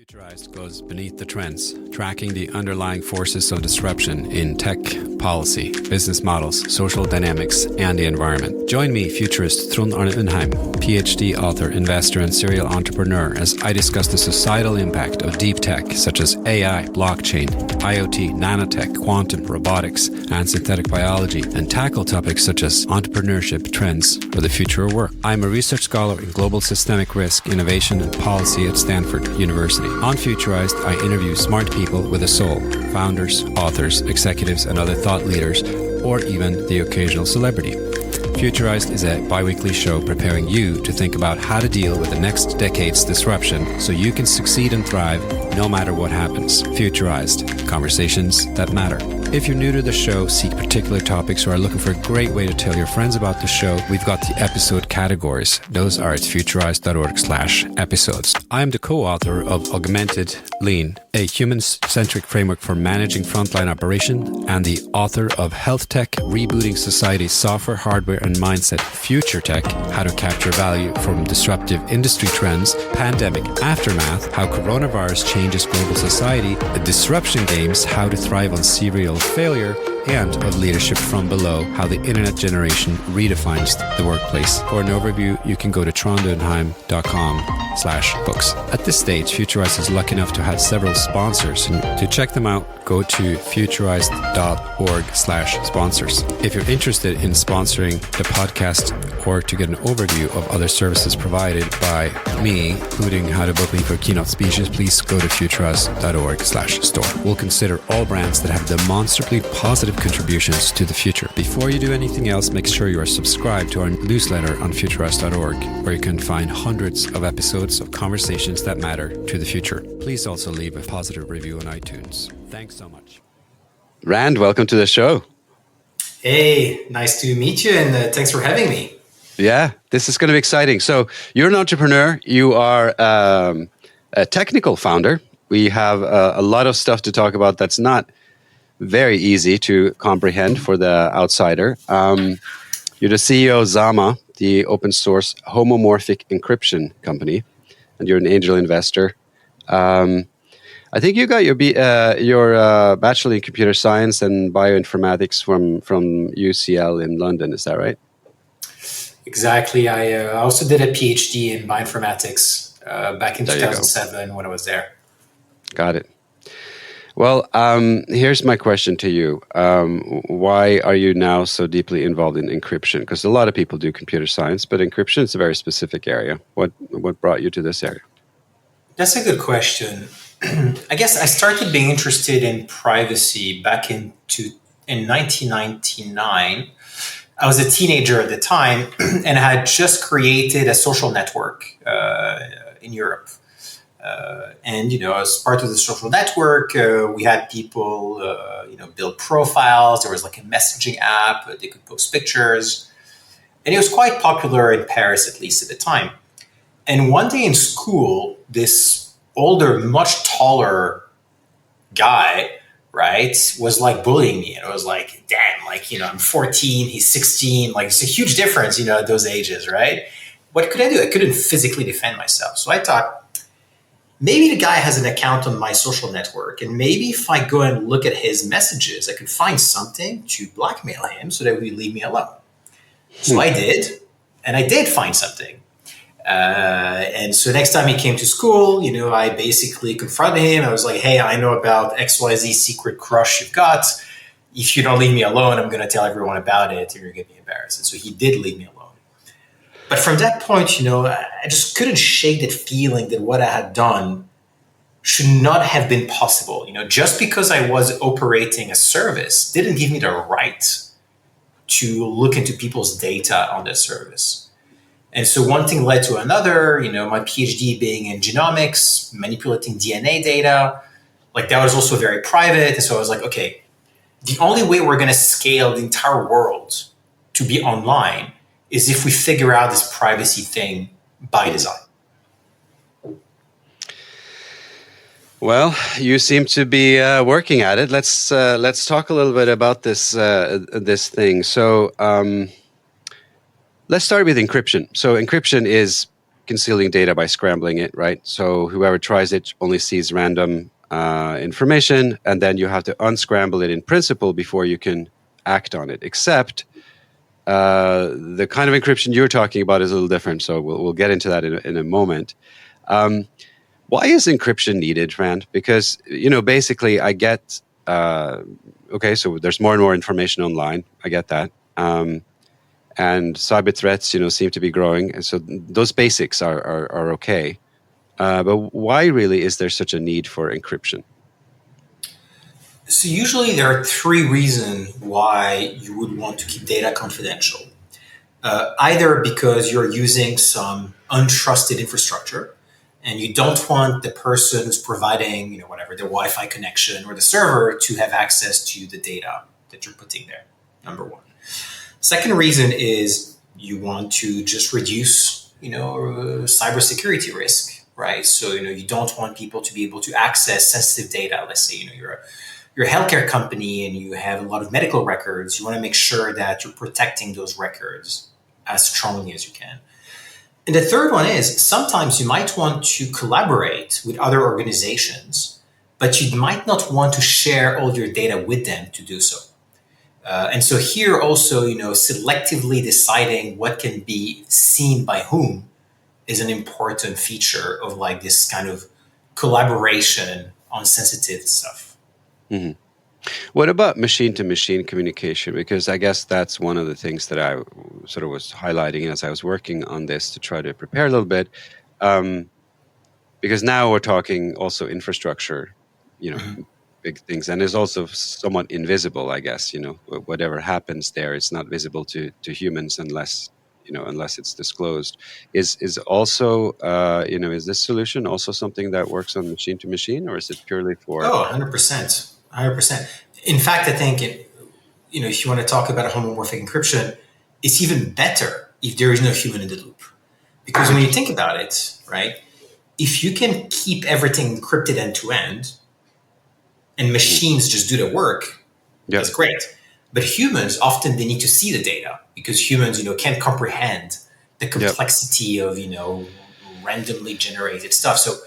Futurized goes beneath the trends, tracking the underlying forces of disruption in tech, policy, business models, social dynamics, and the environment. Join me, futurist Trond Arne Undheim, PhD author, investor, and serial entrepreneur, as I discuss the societal impact of deep tech such as AI, blockchain, IoT, nanotech, quantum, robotics, and synthetic biology, and tackle topics such as entrepreneurship, trends, or the future of work. I'm a research scholar in global systemic risk, innovation, and policy at Stanford University. On Futurized, I interview smart people with a soul, founders, authors, executives, and other thought leaders, or even the occasional celebrity. Futurized is a bi-weekly show preparing you to think about how to deal with the next decade's disruption so you can succeed and thrive no matter what happens. Futurized, conversations that matter. If you're new to the show, seek particular topics, or are looking for a great way to tell your friends about the show, we've got the episode categories. Those are at futurized.org/episodes. I am the co-author of Augmented Lean, a human-centric framework for managing frontline operation, and the author of Health Tech, Rebooting Society's Software, Hardware, and Mindset, Future Tech, How to Capture Value from Disruptive Industry Trends, Pandemic Aftermath, How Coronavirus Changes Global Society, The Disruption Games, How to Thrive on Serial Failure, and of Leadership from Below, How the Internet Generation Redefines the Workplace. For an overview, you can go to trondundheim.com/books. At this stage, Futurized is lucky enough to have several sponsors, and to check them out, go to futurized.org/sponsors. If you're interested in sponsoring the podcast or to get an overview of other services provided by me, including how to book me for keynote speeches, please go to futurized.org/store. We'll consider all brands that have demonstrably positive contributions to the future. Before you do anything else, make sure you are subscribed to our newsletter on futurized.org, where you can find hundreds of episodes of conversations that matter to the future. Please also leave a positive review on iTunes. Thanks so much. Rand, welcome to the show. Hey, nice to meet you, and thanks for having me. Yeah, this is going to be exciting. So you're an entrepreneur. You are a technical founder. We have a lot of stuff to talk about that's not very easy to comprehend for the outsider. You're the CEO of Zama, the open source Homomorphic Encryption company, and you're an angel investor. I think you got your bachelor in computer science and bioinformatics from UCL in London. Is that right? Exactly. I also did a PhD in bioinformatics back in 2007 when I was there. Got it. Well, here's my question to you. Why are you now so deeply involved in encryption? Because a lot of people do computer science, but encryption is a very specific area. What brought you to this area? That's a good question. I guess I started being interested in privacy back in 1999. I was a teenager at the time, and I had just created a social network in Europe. And, as part of the social network, we had people, build profiles. There was like a messaging app. They could post pictures. And it was quite popular in Paris, at least at the time. And one day in school, this older, much taller guy, right, was like bullying me. And I was like, damn, I'm 14, he's 16. Like, it's a huge difference, at those ages, right? What could I do? I couldn't physically defend myself. So I thought, maybe the guy has an account on my social network, and maybe if I go and look at his messages, I could find something to blackmail him so that he would leave me alone. So I did, and I did find something. And so next time he came to school, I basically confronted him. I was like, hey, I know about XYZ secret crush you've got. If you don't leave me alone, I'm going to tell everyone about it, and you're going to be embarrassed. And so he did leave me alone. But from that point, I just couldn't shake that feeling that what I had done should not have been possible. Just because I was operating a service didn't give me the right to look into people's data on that service. And so one thing led to another, my PhD being in genomics, manipulating DNA data, that was also very private. And so I was like, okay, the only way we're going to scale the entire world to be online is if we figure out this privacy thing by design. Well, you seem to be working at it. Let's talk a little bit about this thing. So let's start with encryption. So encryption is concealing data by scrambling it, right? So whoever tries it only sees random information, and then you have to unscramble it in principle before you can act on it. Except the kind of encryption you're talking about is a little different. So we'll get into that in a moment. Why is encryption needed, Rand? Because, basically I get, okay, so there's more and more information online. I get that. And cyber threats, seem to be growing. And so those basics are okay. But why really is there such a need for encryption? So usually there are three reasons why you would want to keep data confidential. Either because you're using some untrusted infrastructure and you don't want the person who's providing, whatever, the Wi-Fi connection or the server to have access to the data that you're putting there, number one. Second reason is you want to just reduce, cybersecurity risk, right? So, you don't want people to be able to access sensitive data. Let's say, you're a healthcare company and you have a lot of medical records. You want to make sure that you're protecting those records as strongly as you can. And the third one is sometimes you might want to collaborate with other organizations, but you might not want to share all your data with them to do so. And so here also, selectively deciding what can be seen by whom is an important feature of like this kind of collaboration on sensitive stuff. Mm-hmm. What about machine-to-machine communication? Because I guess that's one of the things that I sort of was highlighting as I was working on this to try to prepare a little bit. Because now we're talking also infrastructure, mm-hmm. big things. And it's also somewhat invisible, I guess, whatever happens there, it's not visible to humans unless it's disclosed. Is also, is this solution also something that works on machine-to-machine, or is it purely for... Oh, 100%. 100%. In fact, I think, if you want to talk about a homomorphic encryption, it's even better if there is no human in the loop. Because when you think about it, right, if you can keep everything encrypted end to end and machines just do the work, that's great. But humans, often they need to see the data because humans, can't comprehend the complexity of, randomly generated stuff. So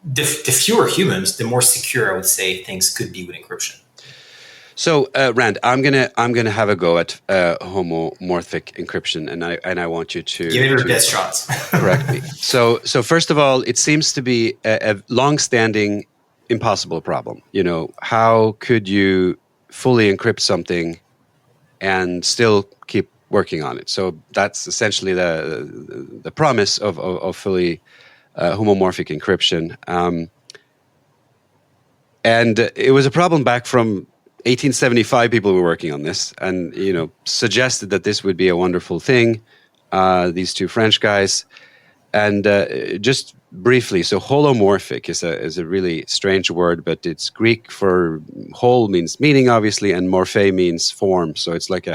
the fewer humans, the more secure I would say things could be with encryption. So, Rand, I'm gonna have a go at homomorphic encryption, and I want you to give it your best shot. Correct me. So first of all, it seems to be a long-standing, impossible problem. How could you fully encrypt something and still keep working on it? So that's essentially the promise of fully homomorphic encryption. And it was a problem back from 1875. People were working on this and, suggested that this would be a wonderful thing. These two French guys. And just briefly, so holomorphic is a really strange word, but it's Greek for whole means meaning, obviously, and morphe means form. So it's like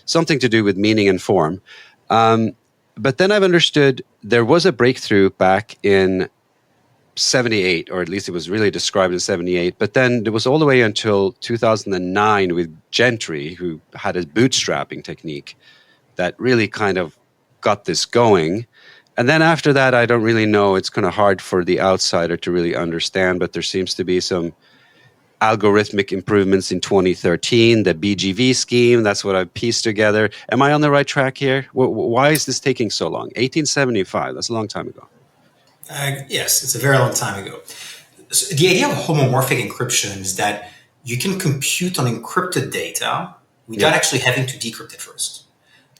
something to do with meaning and form. But then I've understood there was a breakthrough back in 78, or at least it was really described in 78. But then it was all the way until 2009 with Gentry, who had a bootstrapping technique that really kind of got this going. And then after that, I don't really know. It's kind of hard for the outsider to really understand, but there seems to be some algorithmic improvements in 2013, the BGV scheme. That's what I've pieced together. Am I on the right track here? Why is this taking so long? 1875, that's a long time ago. Yes, it's a very long time ago. So the idea of homomorphic encryption is that you can compute on encrypted data without actually having to decrypt it first.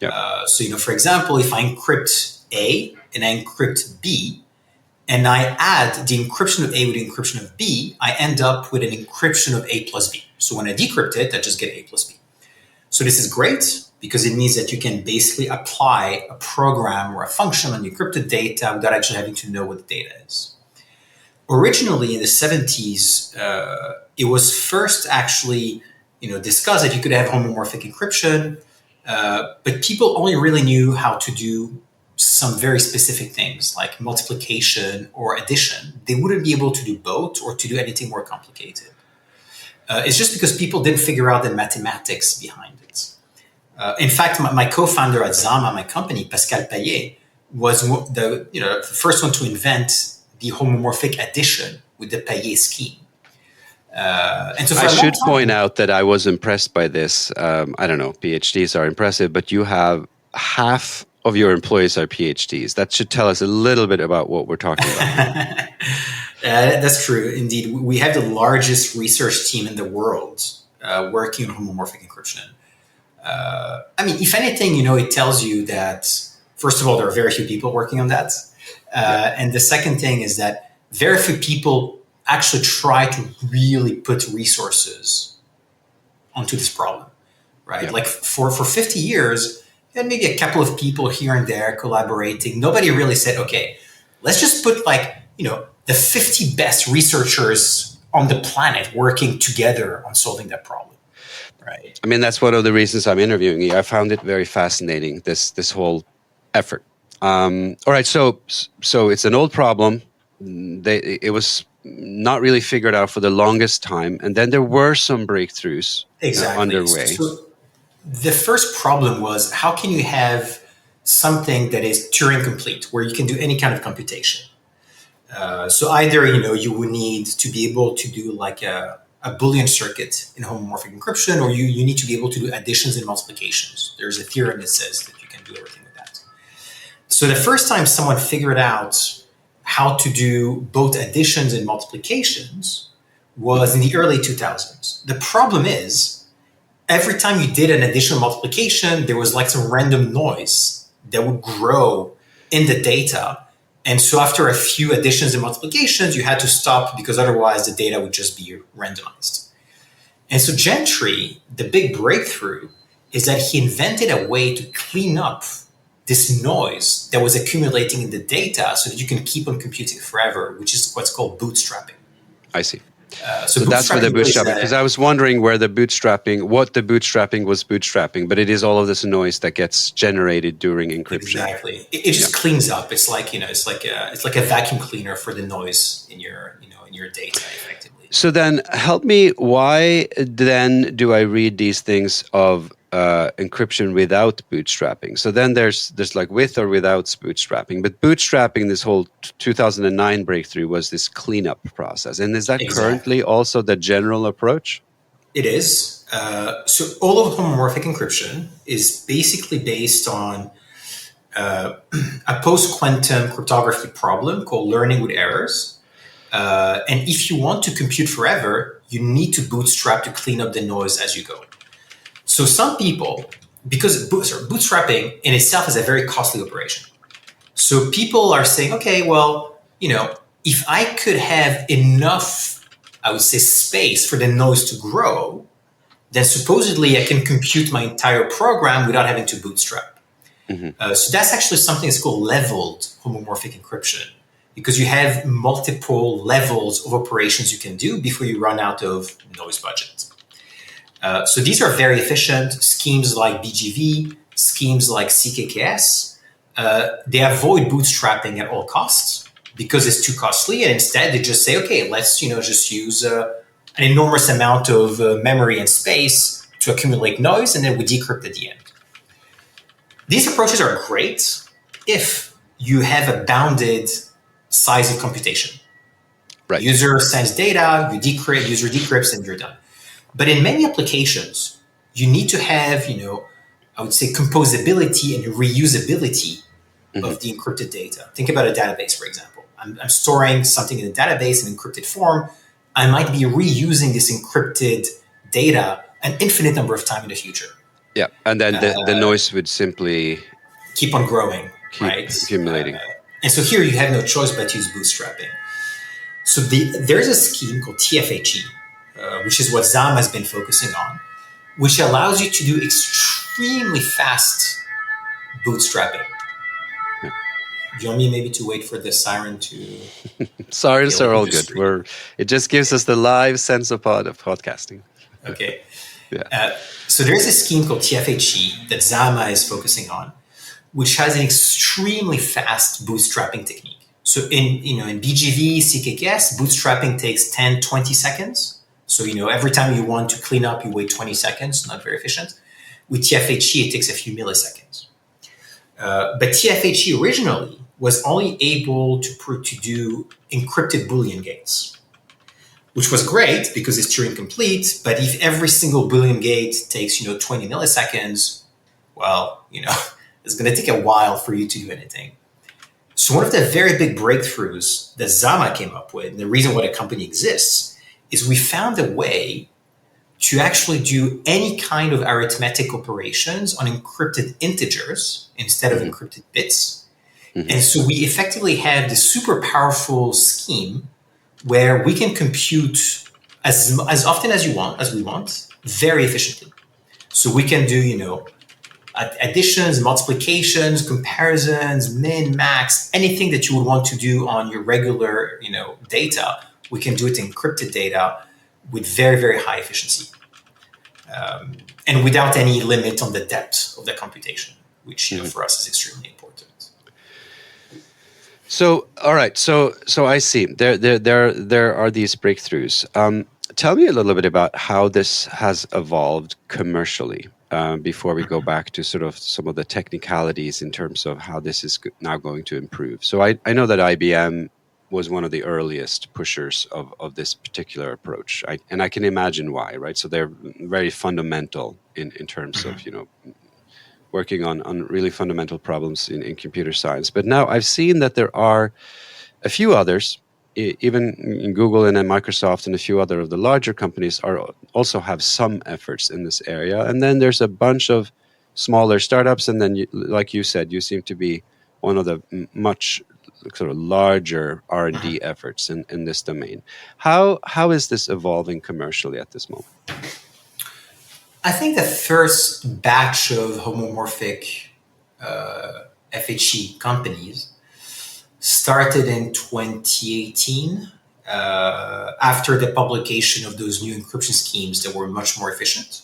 So, for example, if I encrypt A and I encrypt B, and I add the encryption of A with the encryption of B, I end up with an encryption of A plus B. So when I decrypt it, I just get A plus B. So this is great because it means that you can basically apply a program or a function on the encrypted data without actually having to know what the data is. Originally in the 70s, it was first actually discussed that you could have homomorphic encryption, but people only really knew how to do some very specific things like multiplication or addition. They wouldn't be able to do both or to do anything more complicated. It's just because people didn't figure out the mathematics behind it. In fact, my co-founder at Zama, my company, Pascal Payet, was the first one to invent the homomorphic addition with the Payet scheme. And so for I should time, point out that I was impressed by this. I don't know, PhDs are impressive, but you have half of your employees are PhDs. That should tell us a little bit about what we're talking about. That's true. Indeed, we have the largest research team in the world working on homomorphic encryption. I mean, if anything, it tells you that, first of all, there are very few people working on that. And the second thing is that very few people actually try to really put resources onto this problem, right? Yeah. Like for 50 years, you had maybe a couple of people here and there collaborating. Nobody really said, okay, let's just put the 50 best researchers on the planet working together on solving that problem. Right. I mean, that's one of the reasons I'm interviewing you. I found it very fascinating, this whole effort. All right, so it's an old problem. It was not really figured out for the longest time, and then there were some breakthroughs underway. So the first problem was, how can you have something that is Turing complete, where you can do any kind of computation? So either you would need to be able to do like a Boolean circuit in homomorphic encryption, or you need to be able to do additions and multiplications. There's a theorem that says that you can do everything with that. So the first time someone figured out how to do both additions and multiplications was in the early 2000s. The problem is, every time you did an addition or multiplication, there was like some random noise that would grow in the data. And so after a few additions and multiplications, you had to stop because otherwise the data would just be randomized. And so Gentry, the big breakthrough, is that he invented a way to clean up this noise that was accumulating in the data so that you can keep on computing forever, which is what's called bootstrapping. I see. So that's where the bootstrapping, because I was wondering what the bootstrapping was bootstrapping, but it is all of this noise that gets generated during encryption. Exactly. It just cleans up. It's like, it's like a vacuum cleaner for the noise in your data, effectively. So then help me, why then do I read these things of encryption without bootstrapping? So then there's like with or without bootstrapping, but bootstrapping, this whole 2009 breakthrough was this cleanup process. And is that currently also the general approach? It is. So all of homomorphic encryption is basically based on a post-quantum cryptography problem called learning with errors. And if you want to compute forever, you need to bootstrap to clean up the noise as you go. So some people, because bootstrapping in itself is a very costly operation. So people are saying, okay, well, if I could have enough, I would say, space for the noise to grow, then supposedly I can compute my entire program without having to bootstrap. Mm-hmm. So that's actually something that's called leveled homomorphic encryption, because you have multiple levels of operations you can do before you run out of noise budget. So these are very efficient. Schemes like BGV, schemes like CKKS, they avoid bootstrapping at all costs because it's too costly. And instead, they just say, okay, let's just use an enormous amount of memory and space to accumulate noise, and then we decrypt at the end. These approaches are great if you have a bounded size of computation. Right. User sends data, you decrypt, user decrypts, and you're done. But in many applications, you need to have, I would say, composability and reusability of the encrypted data. Think about a database, for example. I'm storing something in a database in encrypted form. I might be reusing this encrypted data an infinite number of times in the future. Yeah, and then the noise would simply keep on growing, right? Accumulating. And so here you have no choice but to use bootstrapping. So there's a scheme called TFHE, which is what Zama has been focusing on, which allows you to do extremely fast bootstrapping. Yeah. Do you want me maybe to wait for the siren to... Sirens are all good. It just gives us the live sense of podcasting. Okay. Yeah. So there's a scheme called TFHE that Zama is focusing on, which has an extremely fast bootstrapping technique. So in BGV, CKKS, bootstrapping takes 10, 20 seconds. So, every time you want to clean up, you wait 20 seconds, not very efficient. With TFHE, it takes a few milliseconds. But TFHE originally was only able to do encrypted Boolean gates, which was great because it's Turing complete. But if every single Boolean gate takes 20 milliseconds, well, it's going to take a while for you to do anything. So one of the very big breakthroughs that Zama came up with, and the reason why the company exists, is we found a way to actually do any kind of arithmetic operations on encrypted integers instead of encrypted bits. Mm-hmm. And so we effectively have this super powerful scheme where we can compute as often as we want, very efficiently. So we can do, additions, multiplications, comparisons, min, max, anything that you would want to do on your regular, data. We can do it in encrypted data with very, very high efficiency. And without any limit on the depth of the computation, which for us is extremely important. So, all right. So I see. There are these breakthroughs. Tell me a little bit about how this has evolved commercially before we go back to sort of some of the technicalities in terms of how this is now going to improve. So I know that IBM was one of the earliest pushers of this particular approach. And I can imagine why, right? So they're very fundamental in terms of, working on really fundamental problems in computer science. But now I've seen that there are a few others, even in Google and then Microsoft and a few other of the larger companies also have some efforts in this area. And then there's a bunch of smaller startups. And then, like you said, you seem to be one of the much sort of larger R&D efforts in this domain. How is this evolving commercially at this moment? I think the first batch of homomorphic FHE companies started in 2018 after the publication of those new encryption schemes that were much more efficient.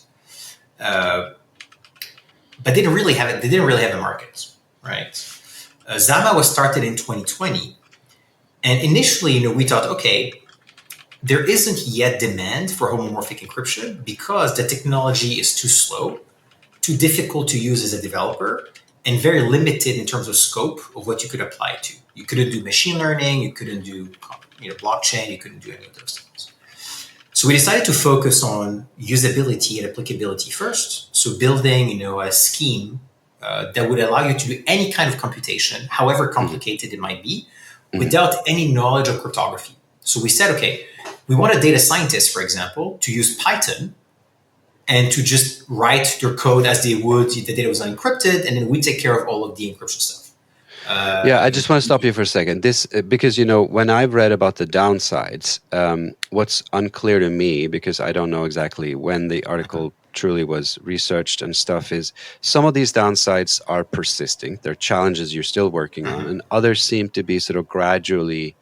But they didn't really have a market, right? Zama was started in 2020. And initially, we thought, okay, there isn't yet demand for homomorphic encryption because the technology is too slow, too difficult to use as a developer, and very limited in terms of scope of what you could apply it to. You couldn't do machine learning, you couldn't do blockchain, you couldn't do any of those things. So we decided to focus on usability and applicability first. So building, a scheme that would allow you to do any kind of computation, however complicated it might be, without any knowledge of cryptography. So we said, okay, we want a data scientist, for example, to use Python and to just write their code as they would if the data was unencrypted, and then we take care of all of the encryption stuff. I just want to stop you for a second. This because when I've read about the downsides, what's unclear to me, because I don't know exactly when the article truly was researched and stuff, is some of these downsides are persisting. They're challenges you're still working on, and others seem to be sort of gradually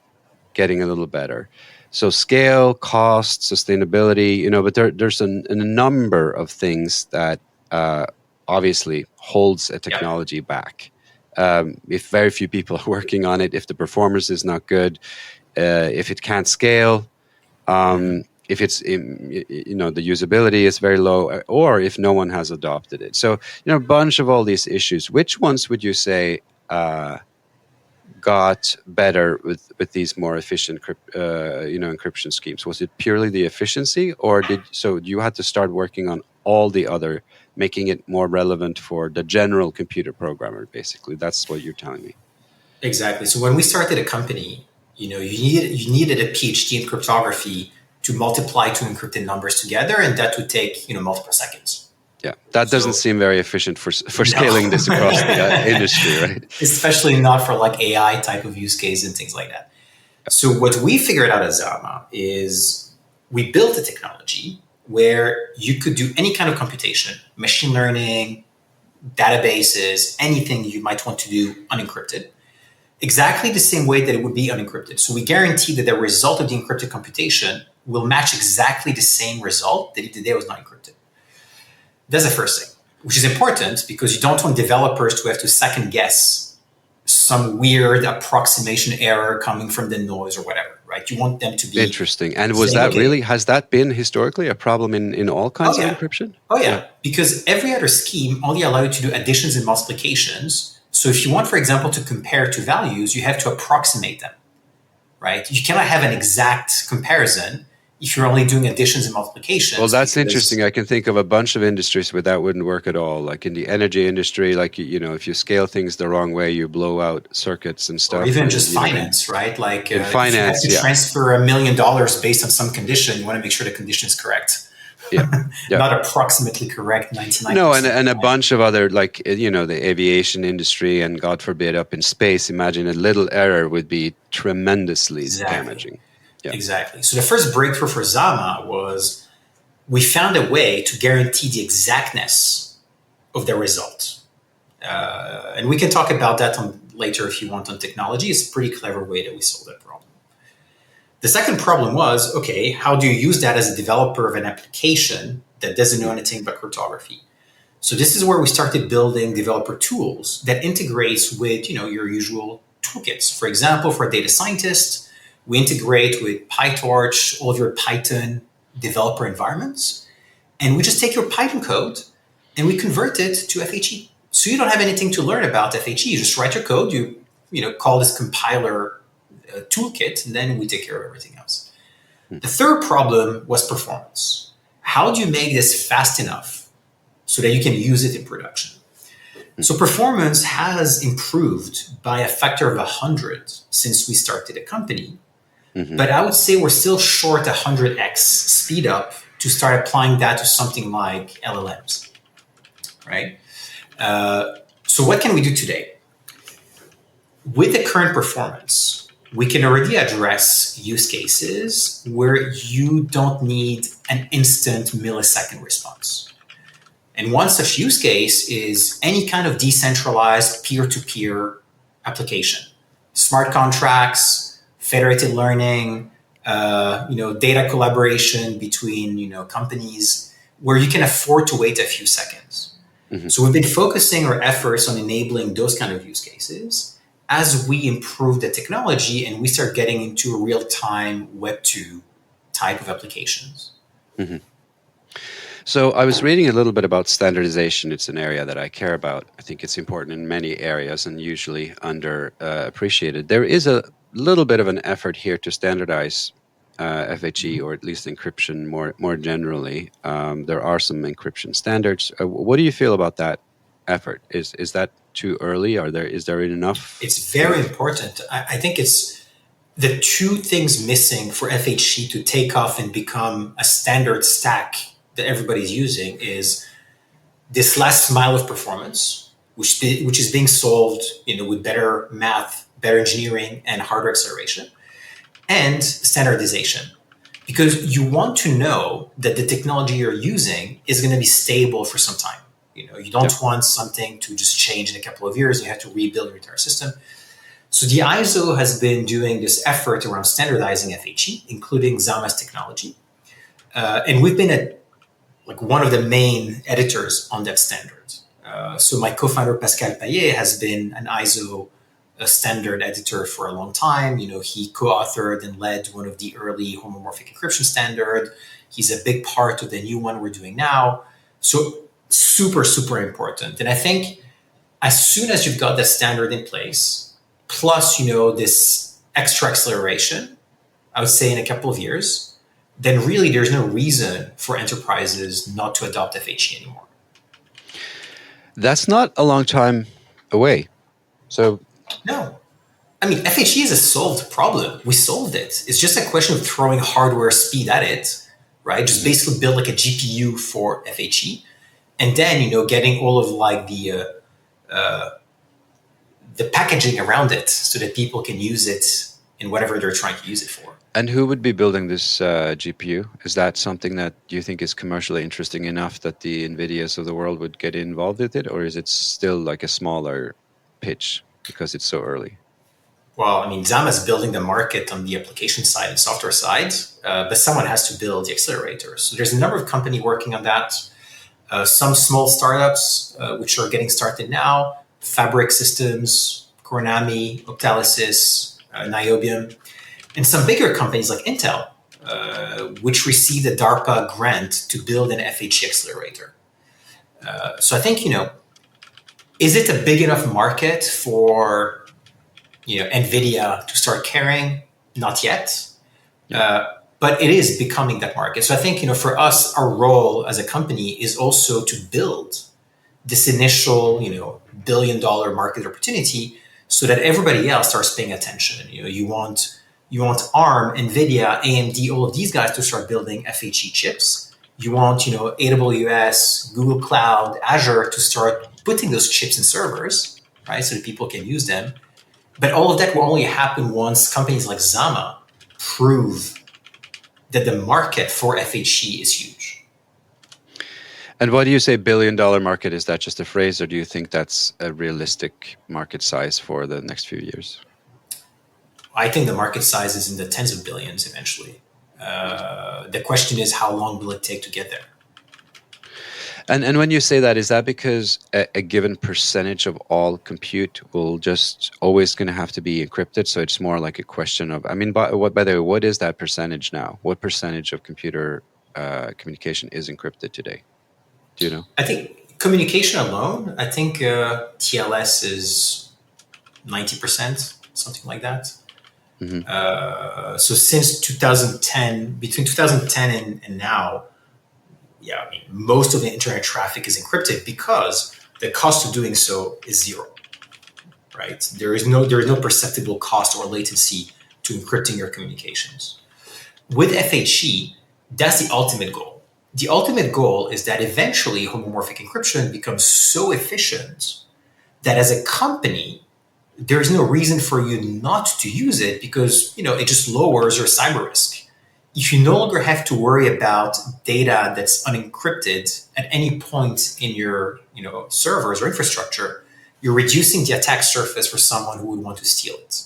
getting a little better. So scale, cost, sustainability, but there's a number of things that obviously holds a technology back. If very few people are working on it, if the performance is not good, if it can't scale, if it's the usability is very low, or if no one has adopted it. So a bunch of all these issues. Which ones would you say got better with these more efficient encryption schemes? Was it purely the efficiency, or you had to start working on all the other, making it more relevant for the general computer programmer? Basically, that's what you're telling me. Exactly. So when we started a company, you needed a PhD in cryptography to multiply two encrypted numbers together, and that would take multiple seconds. Yeah, that doesn't seem very efficient for scaling this across the industry, right? Especially not for like AI type of use case and things like that. So what we figured out at Zama is we built a technology where you could do any kind of computation, machine learning, databases, anything you might want to do unencrypted, exactly the same way that it would be unencrypted. So we guarantee that the result of the encrypted computation will match exactly the same result that if the data was not encrypted. That's the first thing, which is important because you don't want developers to have to second guess some weird approximation error coming from the noise or whatever, right? You want them to be interesting. And was that really, has that been historically a problem in all kinds of encryption? Oh yeah, because every other scheme only allows you to do additions and multiplications So if you want, for example, to compare two values, you have to approximate them, right? You cannot have an exact comparison if you're only doing additions and multiplications. Well, that's interesting. I can think of a bunch of industries where that wouldn't work at all. Like in the energy industry, like, if you scale things the wrong way, you blow out circuits and stuff. Or even just finance, right? Like in finance, if you have to transfer $1 million based on some condition, you want to make sure the condition is correct. Yeah. Not approximately correct 99%. No, and a bunch of other, like, the aviation industry, and God forbid up in space, imagine a little error would be tremendously damaging. Yeah. Exactly. So the first breakthrough for Zama was we found a way to guarantee the exactness of the result. And we can talk about that later if you want on technology. It's a pretty clever way that we solved that problem. The second problem was, okay, how do you use that as a developer of an application that doesn't know anything about cryptography? So this is where we started building developer tools that integrates with, your usual toolkits. For example, for a data scientist, we integrate with PyTorch, all of your Python developer environments, and we just take your Python code and we convert it to FHE. So you don't have anything to learn about FHE. You just write your code, you call this compiler toolkit, and then we take care of everything else. The third problem was performance. How do you make this fast enough so that you can use it in production? So performance has improved by a factor of 100 since we started the company. Mm-hmm. But I would say we're still short 100x speed up to start applying that to something like LLMs, right? So what can we do today? With the current performance, we can already address use cases where you don't need an instant millisecond response. And one such use case is any kind of decentralized peer-to-peer application. Smart contracts, federated learning, data collaboration between, companies where you can afford to wait a few seconds. Mm-hmm. So we've been focusing our efforts on enabling those kind of use cases as we improve the technology and we start getting into real-time Web 2 type of applications. Mm-hmm. So I was reading a little bit about standardization. It's an area that I care about. I think it's important in many areas and usually underappreciated. There is a little bit of an effort here to standardize FHE, or at least encryption more generally. There are some encryption standards. What do you feel about that effort? Is that too early? Is there enough? It's very important. I think it's the two things missing for FHE to take off and become a standard stack that everybody's using is this last mile of performance, which is being solved, with better math, better engineering, and hardware acceleration, and standardization. Because you want to know that the technology you're using is going to be stable for some time. You don't want something to just change in a couple of years. You have to rebuild your entire system. So the ISO has been doing this effort around standardizing FHE, including Zama's technology. And we've been one of the main editors on that standard. So my co-founder, Pascal Payet, has been an ISO standard editor for a long time. He co-authored and led one of the early homomorphic encryption standard. He's a big part of the new one we're doing now. So super, super important. And I think as soon as you've got that standard in place, plus, this extra acceleration, I would say in a couple of years, then really there's no reason for enterprises not to adopt FHE anymore. That's not a long time away. So no. I mean, FHE is a solved problem. We solved it. It's just a question of throwing hardware speed at it, right? Just basically build a GPU for FHE. And then, getting all of the packaging around it so that people can use it in whatever they're trying to use it for. And who would be building this GPU? Is that something that you think is commercially interesting enough that the NVIDIAs of the world would get involved with it? Or is it still like a smaller pitch because it's so early? Well, Zama's building the market on the application side and software side, but someone has to build the accelerators. So there's a number of companies working on that. Some small startups, which are getting started now, Fabric Systems, Coronami, Optalysis, Niobium, and some bigger companies like Intel, which received a DARPA grant to build an FHE accelerator. So I think, Is it a big enough market for, NVIDIA to start carrying? Not yet. But it is becoming that market. So I think, for us, our role as a company is also to build this initial, billion-dollar market opportunity so that everybody else starts paying attention. You want ARM, NVIDIA, AMD, all of these guys to start building FHE chips. You want, AWS, Google Cloud, Azure to start putting those chips in servers, right? So that people can use them. But all of that will only happen once companies like Zama prove that the market for FHE is huge. And why do you say billion-dollar market? Is that just a phrase, or do you think that's a realistic market size for the next few years? I think the market size is in the tens of billions eventually. The question is, how long will it take to get there? And when you say that, is that because a given percentage of all compute will just always going to have to be encrypted? So it's more like a question of, by the way, what is that percentage now? What percentage of computer communication is encrypted today? Do you know? I think communication alone, TLS is 90%, something like that. Mm-hmm. So since 2010, between 2010 and now, most of the internet traffic is encrypted because the cost of doing so is zero, right? There is no perceptible cost or latency to encrypting your communications. With FHE, that's the ultimate goal. The ultimate goal is that eventually homomorphic encryption becomes so efficient that as a company, there is no reason for you not to use it because, it just lowers your cyber risk. If you no longer have to worry about data that's unencrypted at any point in your, servers or infrastructure, you're reducing the attack surface for someone who would want to steal it.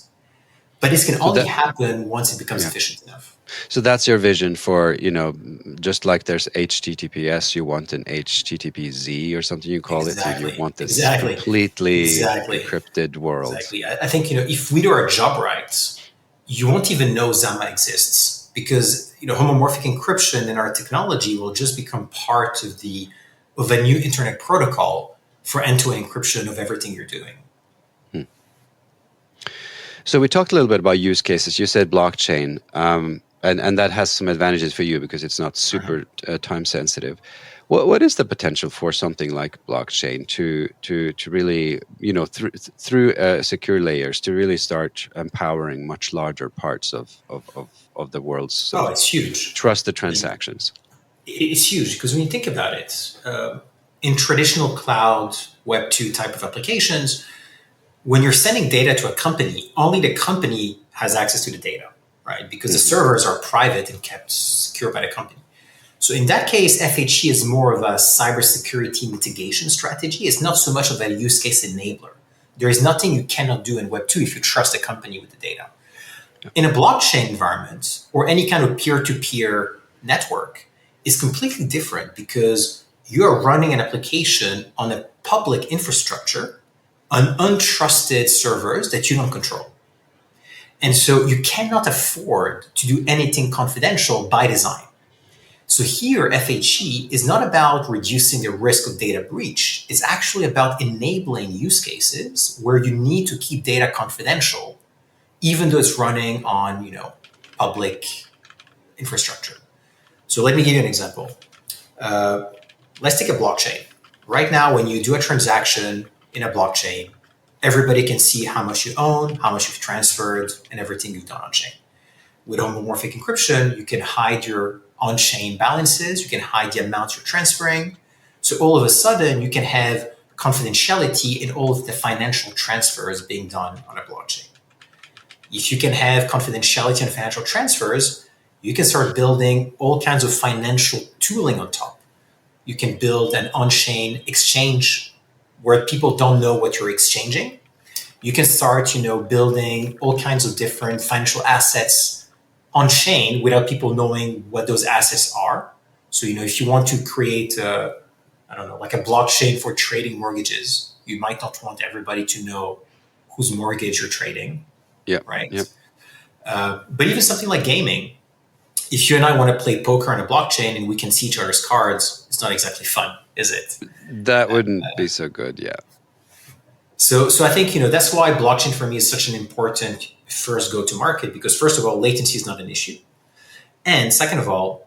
But this can only happen once it becomes efficient enough. So that's your vision for, just like there's HTTPS, you want an HTTPZ or something you call it. So you want this completely encrypted world. Exactly. I think, if we do our job right, you won't even know Zama exists. Because homomorphic encryption in our technology will just become part of a new internet protocol for end-to-end encryption of everything you're doing. So we talked a little bit about use cases. You said blockchain, and that has some advantages for you because it's not super time sensitive. What is the potential for something like blockchain to really, through secure layers, to really start empowering much larger parts of the world's it's huge. Trusted transactions? It's huge because when you think about it, in traditional cloud Web 2 type of applications, when you're sending data to a company, only the company has access to the data, right? Because the servers are private and kept secure by the company. So in that case, FHE is more of a cybersecurity mitigation strategy. It's not so much of a use case enabler. There is nothing you cannot do in Web 2 if you trust a company with the data. In a blockchain environment or any kind of peer-to-peer network is completely different because you are running an application on a public infrastructure on untrusted servers that you don't control. And so you cannot afford to do anything confidential by design. So here, FHE is not about reducing the risk of data breach. It's actually about enabling use cases where you need to keep data confidential, even though it's running on, public infrastructure. So let me give you an example. Let's take a blockchain. Right now, when you do a transaction in a blockchain, everybody can see how much you own, how much you've transferred, and everything you've done on chain. With homomorphic encryption, you can hide your on-chain balances, you can hide the amounts you're transferring. So all of a sudden, you can have confidentiality in all of the financial transfers being done on a blockchain. If you can have confidentiality on financial transfers, you can start building all kinds of financial tooling on top. You can build an on-chain exchange where people don't know what you're exchanging. You can start, building all kinds of different financial assets on chain without people knowing what those assets are. So, if you want to create like a blockchain for trading mortgages, you might not want everybody to know whose mortgage you're trading. Yeah. Right. Yep. But even something like gaming, if you and I want to play poker on a blockchain and we can see each other's cards, it's not exactly fun, is it? That wouldn't be so good. Yeah. So I think, that's why blockchain for me is such an important first go to market, because first of all, latency is not an issue. And second of all,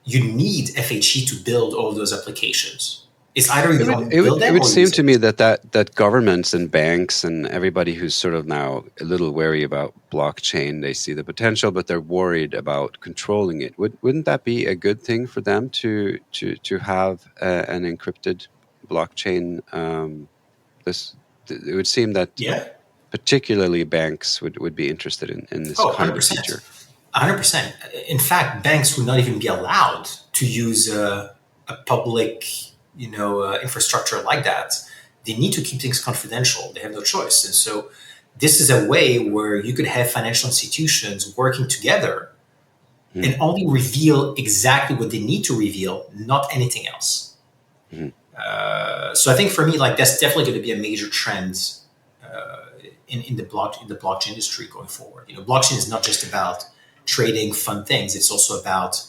you need FHE to build all those applications. It's either you don't build them it would or seem use to it. me that governments and banks and everybody who's sort of now a little wary about blockchain, they see the potential, but they're worried about controlling it. Wouldn't that be a good thing for them to have an encrypted blockchain? This it would seem that Yeah. particularly banks would be interested in this Oh, kind of 100%. feature. 100%. In fact, banks would not even be allowed to use a public, infrastructure like that. They need to keep things confidential. They have no choice. And so this is a way where you could have financial institutions working together and only reveal exactly what they need to reveal, not anything else. So I think for me, like, that's definitely going to be a major trend in the blockchain industry going forward. Blockchain is not just about trading fun things; it's also about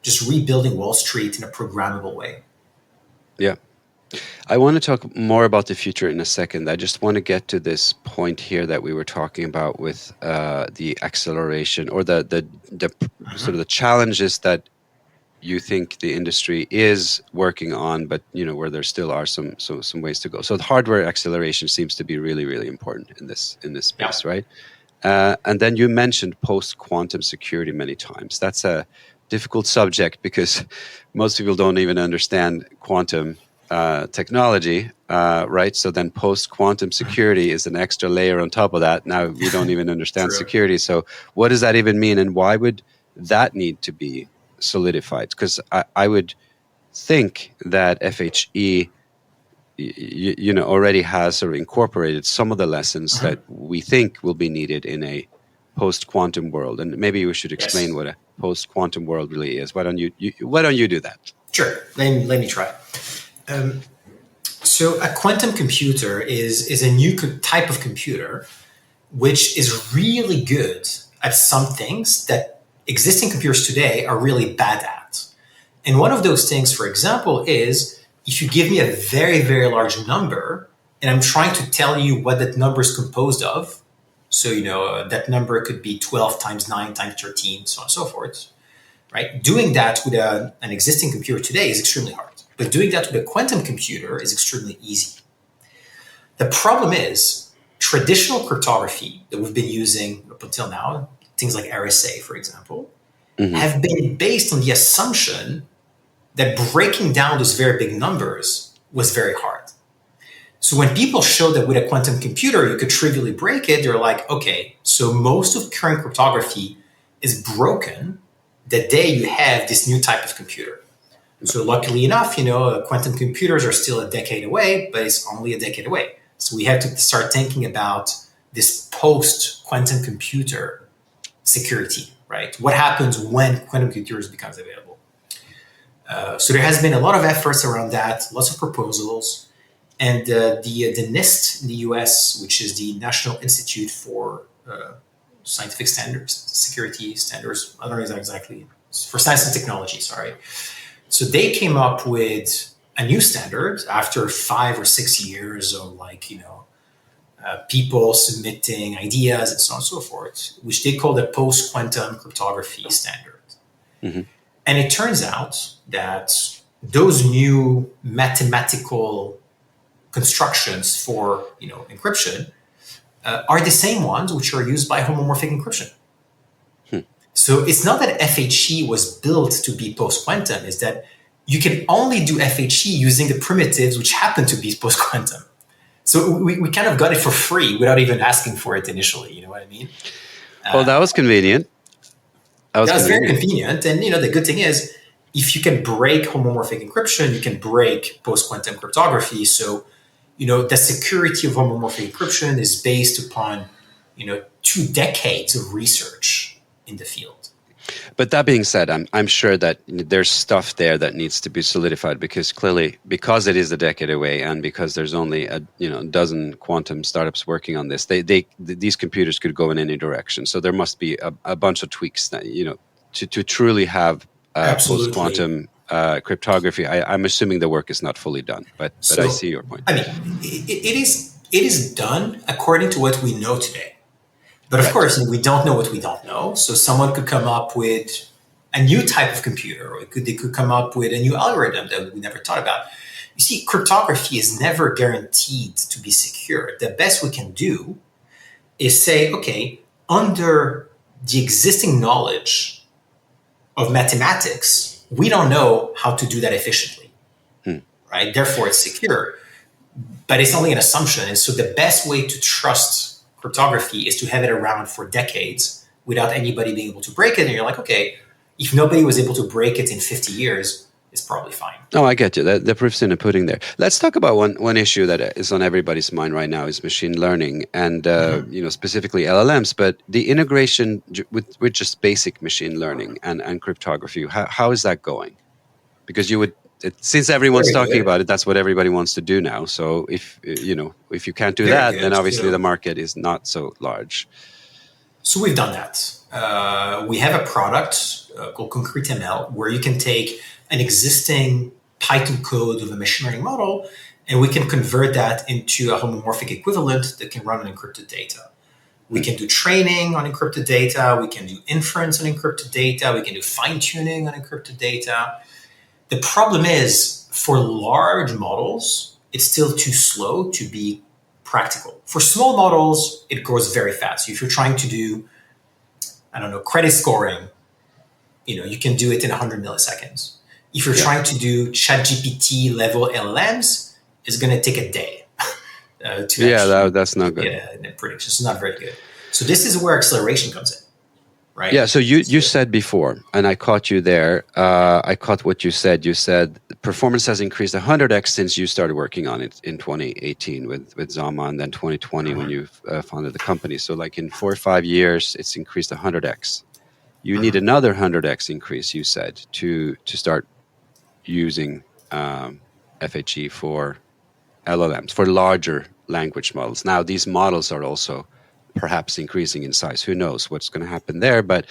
just rebuilding Wall Street in a programmable way. Yeah. I want to talk more about the future in a second. I just want to get to this point here that we were talking about with the acceleration or the sort of the challenges that you think the industry is working on, but where there still are some ways to go. So the hardware acceleration seems to be really, really important in this space, Yeah. right? And then you mentioned post-quantum security many times. That's a difficult subject because most people don't even understand quantum technology, right? So then post-quantum security is an extra layer on top of that. Now we don't even understand True. security. So what does that even mean? And why would that need to be solidified? Because I would think that FHE already has sort of incorporated some of the lessons that we think will be needed in a post-quantum world. And maybe we should explain Yes. what a post-quantum world really is. Why don't you do that? Sure. Let me try. So a quantum computer is a new type of computer which is really good at some things that existing computers today are really bad at. And one of those things, for example, is if you give me a very, very large number and I'm trying to tell you what that number is composed of, so, that number could be 12 times 9 times 13, so on and so forth, right? Doing that with an existing computer today is extremely hard. But doing that with a quantum computer is extremely easy. The problem is traditional cryptography that we've been using up until now, things like RSA, for example, have been based on the assumption that breaking down those very big numbers was very hard. So when people show that with a quantum computer, you could trivially break it, they're like, okay, so most of current cryptography is broken the day you have this new type of computer. So luckily enough, quantum computers are still a decade away, but it's only a decade away. So we have to start thinking about this post-quantum computer security, right? What happens when quantum computers becomes available? So there has been a lot of efforts around that, lots of proposals. And the NIST in the US, which is the National Institute for Scientific Standards, Security Standards, I don't know exactly, for Science and Technology, sorry. So they came up with a new standard after 5 or 6 years of people submitting ideas and so on and so forth, which they call the post-quantum cryptography standard. And it turns out that those new mathematical constructions for encryption are the same ones which are used by homomorphic encryption. So it's not that FHE was built to be post-quantum, it's that you can only do FHE using the primitives which happen to be post-quantum. So we kind of got it for free without even asking for it initially, you know what I mean? Well, that was convenient. That was very convenient. And the good thing is, if you can break homomorphic encryption, you can break post-quantum cryptography. So, the security of homomorphic encryption is based upon, 2 decades of research in the field. But that being said, I'm sure that there's stuff there that needs to be solidified because it is a decade away, and because there's only a dozen quantum startups working on this, these computers could go in any direction. So there must be a bunch of tweaks that to truly have post-quantum cryptography. I'm assuming the work is not fully done, but I see your point. I mean, it is. It is done according to what we know today. But of Right. course, we don't know what we don't know. So someone could come up with a new type of computer, or they could come up with a new algorithm that we never thought about. You see, cryptography is never guaranteed to be secure. The best we can do is say, okay, under the existing knowledge of mathematics, we don't know how to do that efficiently, right? Therefore, it's secure, but it's only an assumption. And so the best way to trust cryptography is to have it around for decades without anybody being able to break it. And you're like, okay, if nobody was able to break it in 50 years, it's probably fine. Oh, I get you. The proof's in the pudding there. Let's talk about one issue that is on everybody's mind right now is machine learning and specifically LLMs, but the integration with just basic machine learning and cryptography. How is that going? Because since everyone's Very talking good. about it, that's what everybody wants to do now. So if you can't do Very that, good. then obviously So, the market is not so large. so we've done that. We have a product called Concrete ML where you can take an existing Python code of a machine learning model and we can convert that into a homomorphic equivalent that can run on encrypted data. We can do training on encrypted data. We can do inference on encrypted data. We can do fine tuning on encrypted data. The problem is for large models, it's still too slow to be practical. For small models, it grows very fast. So if you're trying to do, I don't know, credit scoring, you can do it in 100 milliseconds. If you're trying to do ChatGPT level LLMs, it's going to take a day That's not good. get a prediction. It's not very good. So this is where acceleration comes in, right? Yeah, so you said before, and I caught you there. I caught what you said. You said performance has increased 100x since you started working on it in 2018 with Zama, and then 2020 when you founded the company. So like in 4 or 5 years, it's increased 100x. You need another 100x increase, you said, to start using FHE for LLMs, for larger language models. Now, these models are also perhaps increasing in size. Who knows what's going to happen there? But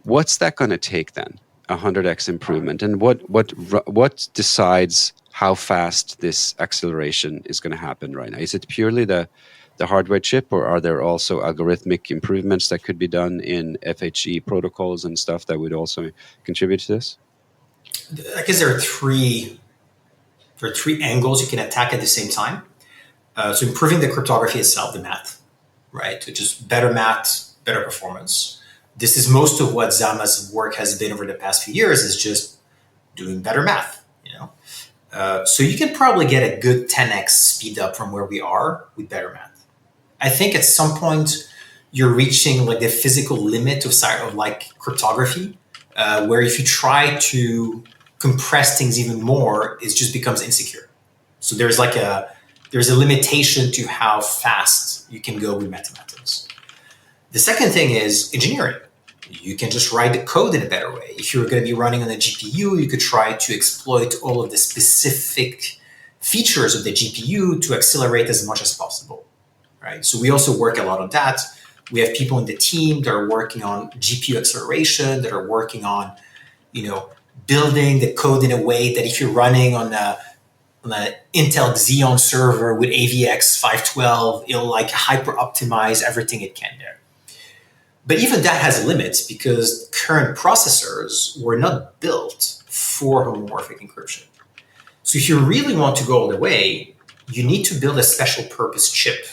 what's that going to take then? 100x improvement, and what decides how fast this acceleration is going to happen right now? Is it purely the hardware chip, or are there also algorithmic improvements that could be done in FHE protocols and stuff that would also contribute to this? I guess there are three angles you can attack at the same time. So improving the cryptography itself, the math, right? So just better math, better performance. This is most of what Zama's work has been over the past few years, is just doing better math. So you can probably get a good 10x speed up from where we are with better math. I think at some point you're reaching like the physical limit of like cryptography, where if you try to compress things even more, it just becomes insecure. So there's a limitation to how fast you can go with mathematics. The second thing is engineering. You can just write the code in a better way. If you're going to be running on a GPU, you could try to exploit all of the specific features of the GPU to accelerate as much as possible, right? So we also work a lot on that. We have people in the team that are working on GPU acceleration, that are working on, building the code in a way that if you're running on an Intel Xeon server with AVX 512, it'll like hyper optimize everything it can there. But even that has limits because current processors were not built for homomorphic encryption. So if you really want to go all the way, you need to build a special purpose chip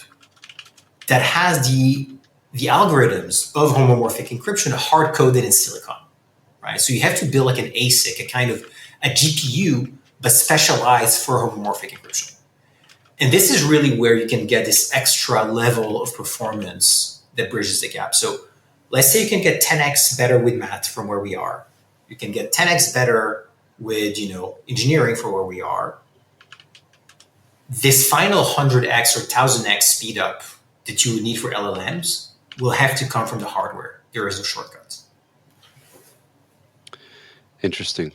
that has the algorithms of homomorphic encryption hard coded in silicon, right? So you have to build like an ASIC, a kind of a GPU, but specialized for homomorphic encryption. And this is really where you can get this extra level of performance that bridges the gap. So let's say you can get 10x better with math from where we are. You can get 10x better with engineering for where we are. This final 100x or 1000x speed up that you would need for LLMs will have to come from the hardware. There is no shortcut. Interesting.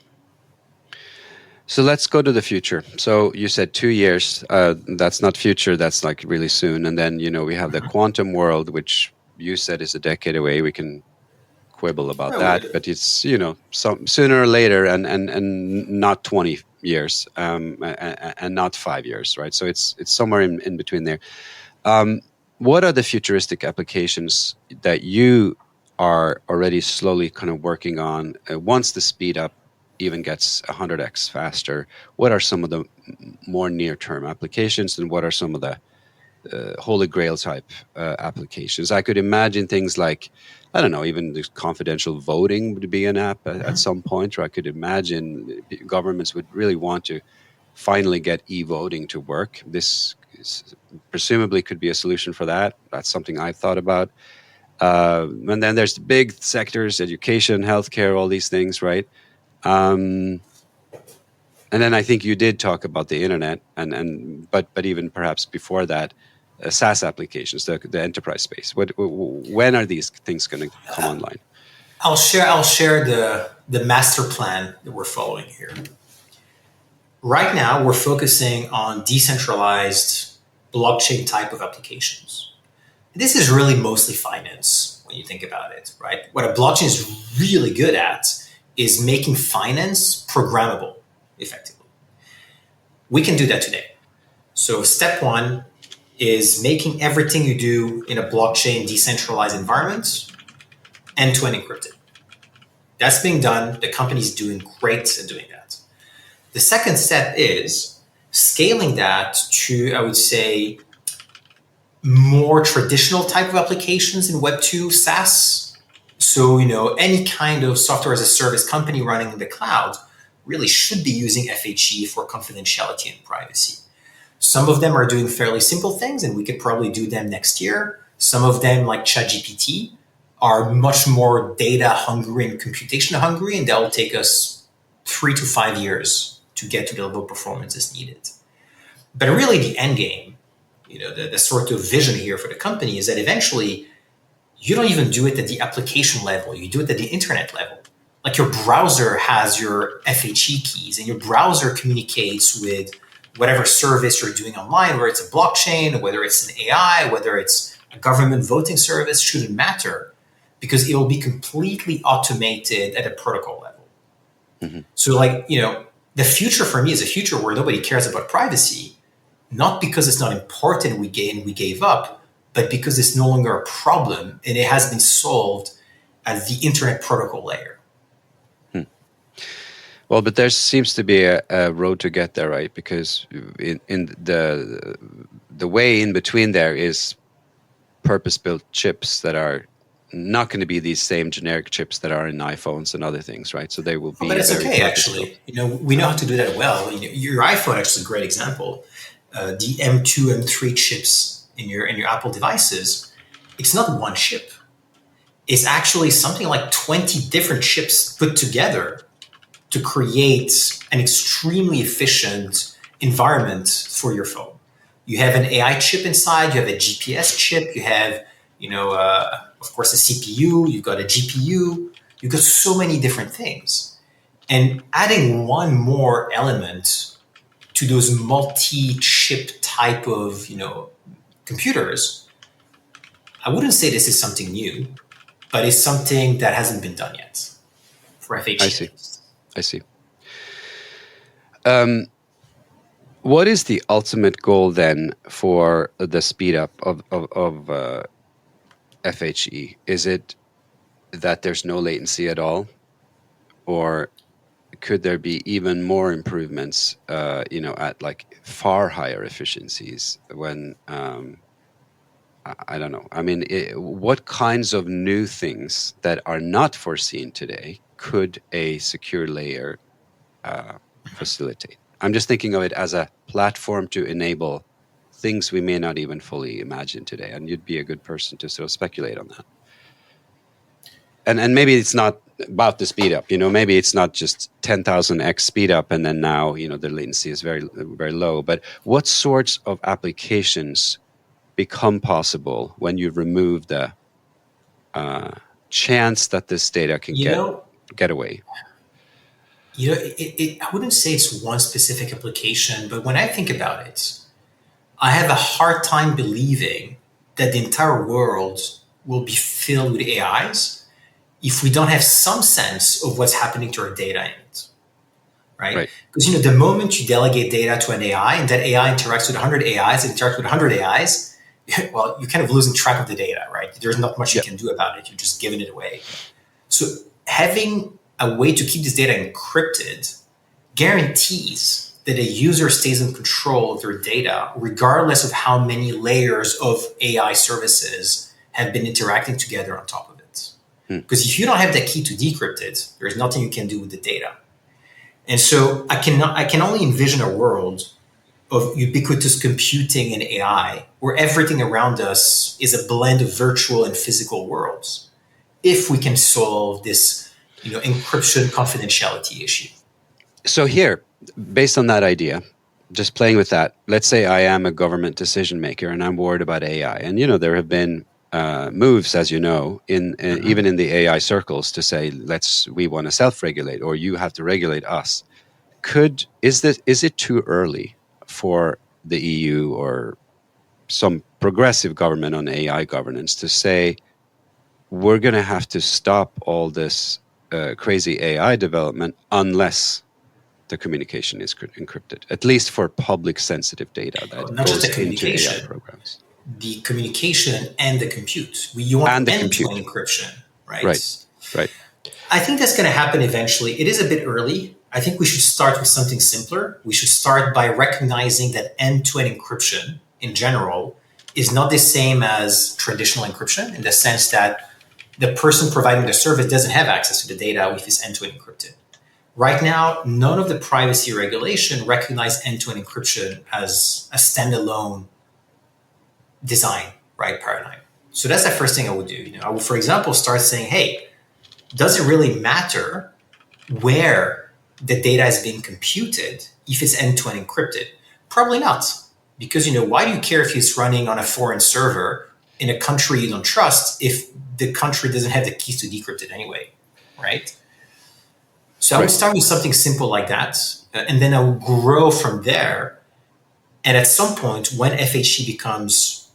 So let's go to the future. So you said 2 years. That's not future. That's like really soon. And then, we have the quantum world, which you said is a decade away. We can quibble about that, but it's, sooner or later and not years, and not 5 years, right? So it's somewhere in between there. What are the futuristic applications that you are already slowly kind of working on? Once the speed up even gets 100x faster, what are some of the more near-term applications, and what are some of the holy grail type applications? I could imagine things like, I don't know, even the confidential voting would be an app at some point, or I could imagine governments would really want to finally get e-voting to work. This presumably could be a solution for that. That's something I've thought about. And then there's the big sectors: education, healthcare, all these things, right? And then I think you did talk about the internet, but even perhaps before that, SaaS applications, the enterprise space. When are these things going to come online? I'll share the master plan that we're following here. Right now, we're focusing on decentralized blockchain type of applications. This is really mostly finance when you think about it, right? What a blockchain is really good at is making finance programmable effectively. We can do that today. So step one is making everything you do in a blockchain decentralized environment end-to-end encrypted. That's being done. The company's doing great at doing that. The second step is scaling that to, I would say, more traditional type of applications in Web2 SaaS. So, any kind of software as a service company running in the cloud really should be using FHE for confidentiality and privacy. Some of them are doing fairly simple things, and we could probably do them next year. Some of them, like ChatGPT, are much more data hungry and computation hungry, and that will take us 3 to 5 years to get to the level of performance that's needed. But really the end game, the sort of vision here for the company is that eventually you don't even do it at the application level, you do it at the internet level. Like your browser has your FHE keys, and your browser communicates with whatever service you're doing online, whether it's a blockchain, whether it's an AI, whether it's a government voting service, shouldn't matter, because it will be completely automated at a protocol level. Mm-hmm. So the future for me is a future where nobody cares about privacy, not because it's not important we gave up, but because it's no longer a problem and it has been solved at the internet protocol layer. Well, but there seems to be a road to get there, right? Because in the way in between there is purpose-built chips that are not going to be these same generic chips that are in iPhones and other things, right? So they will be. But it's okay, actually. We know how to do that well. Your iPhone actually is a great example. The M2, M3 chips in your Apple devices, it's not one chip. It's actually something like 20 different chips put together to create an extremely efficient environment for your phone. You have an AI chip inside, you have a GPS chip, you have, of course, a CPU, you've got a GPU, you've got so many different things. And adding one more element to those multi-chip type of, computers, I wouldn't say this is something new, but it's something that hasn't been done yet for FHE. I see. What is the ultimate goal then for the speed up of FHE? Is it that there's no latency at all, or could there be even more improvements? At like far higher efficiencies when I don't know. I mean, what kinds of new things that are not foreseen today could a secure layer facilitate? I'm just thinking of it as a platform to enable things we may not even fully imagine today. And you'd be a good person to sort of speculate on that. And maybe it's not about the speed up, maybe it's not just 10,000x speed up and then now, the latency is very, very low. But what sorts of applications become possible when you remove the chance that this data can get away? I wouldn't say it's one specific application, but when I think about it, I have a hard time believing that the entire world will be filled with AIs if we don't have some sense of what's happening to our data in it. right? Because the moment you delegate data to an AI and that AI interacts with 100 AIs, it interacts with 100 AIs, well, you're kind of losing track of the data, right? There's not much you can do about it. You're just giving it away. So having a way to keep this data encrypted guarantees that a user stays in control of their data, regardless of how many layers of AI services have been interacting together on top of it. Because if you don't have that key to decrypt it, there's nothing you can do with the data. And so I can only envision a world of ubiquitous computing and AI, where everything around us is a blend of virtual and physical worlds, if we can solve this, encryption confidentiality issue. So here, based on that idea, just playing with that, let's say I am a government decision maker and I'm worried about AI. And, there have been moves, as you know, even in the AI circles to say, we want to self-regulate, or you have to regulate us. Is it too early for the EU or some progressive government on AI governance to say, we're going to have to stop all this crazy AI development unless the communication is encrypted, at least for public sensitive data that not goes just the into communication, AI programs. The communication and the compute. You want end-to-end encryption, right? Right. I think that's going to happen eventually. It is a bit early. I think we should start with something simpler. We should start by recognizing that end-to-end encryption in general is not the same as traditional encryption, in the sense that the person providing the service doesn't have access to the data if it's end-to-end encrypted. Right now, none of the privacy regulation recognize end-to-end encryption as a standalone design, right, paradigm. So that's the first thing I would do. I would, for example, start saying, hey, does it really matter where the data is being computed if it's end-to-end encrypted? Probably not. Because, why do you care if it's running on a foreign server in a country you don't trust if the country doesn't have the keys to decrypt it anyway, right? So I would start with something simple like that, and then I would grow from there. And at some point, when FHE becomes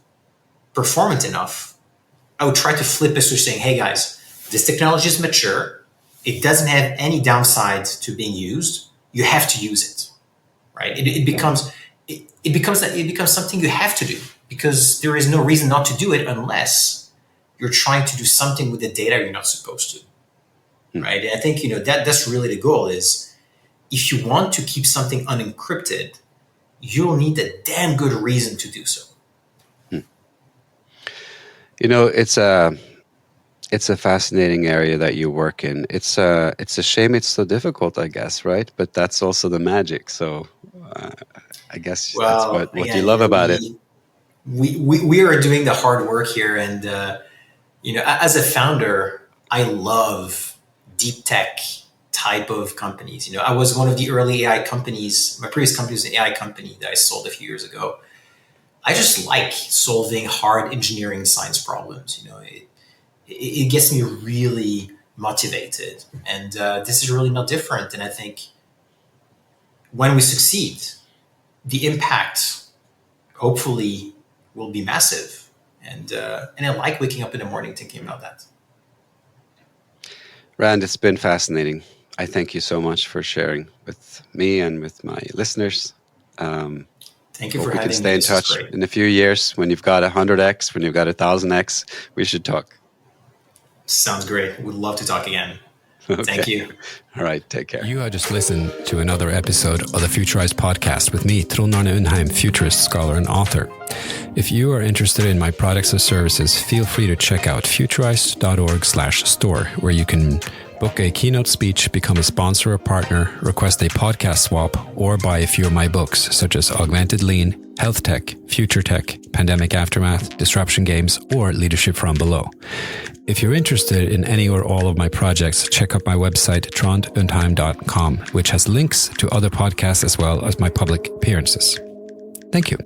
performant enough, I would try to flip a switch saying, hey guys, this technology is mature. It doesn't have any downside to being used. You have to use it, right? It becomes something you have to do, because there is no reason not to do it unless you're trying to do something with the data you're not supposed to. Right. And I think, that's really the goal is, if you want to keep something unencrypted, you'll need a damn good reason to do so. It's a fascinating area that you work in. It's a shame it's so difficult, I guess, right? But that's also the magic. So I guess that's what you love about it. We are doing the hard work here. And, as a founder, I love deep tech type of companies. I was one of the early AI companies. My previous company was an AI company that I sold a few years ago. I just like solving hard engineering science problems. It gets me really motivated. And this is really not different. And I think when we succeed, the impact hopefully will be massive. And I like waking up in the morning thinking about that. Rand, it's been fascinating. I thank you so much for sharing with me and with my listeners. Thank you for having me. We can stay in touch in a few years when you've got 100x, when you've got 1,000x. We should talk. Sounds great. We'd love to talk again. Okay. Thank you. All right. Take care. You have just listened to another episode of the Futurized podcast with me, Trond Arne Undheim, futurist, scholar, and author. If you are interested in my products or services, feel free to check out futurized.org/store, where you can book a keynote speech, become a sponsor or partner, request a podcast swap, or buy a few of my books, such as Augmented Lean, Health Tech, Future Tech, Pandemic Aftermath, Disruption Games, or Leadership from Below. If you're interested in any or all of my projects, check out my website, trondundheim.com, which has links to other podcasts as well as my public appearances. Thank you.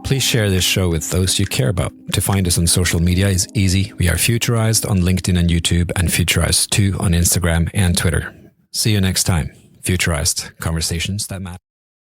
Please share this show with those you care about. To find us on social media is easy. We are Futurized on LinkedIn and YouTube, and Futurized 2 on Instagram and Twitter. See you next time. Futurized, conversations that matter.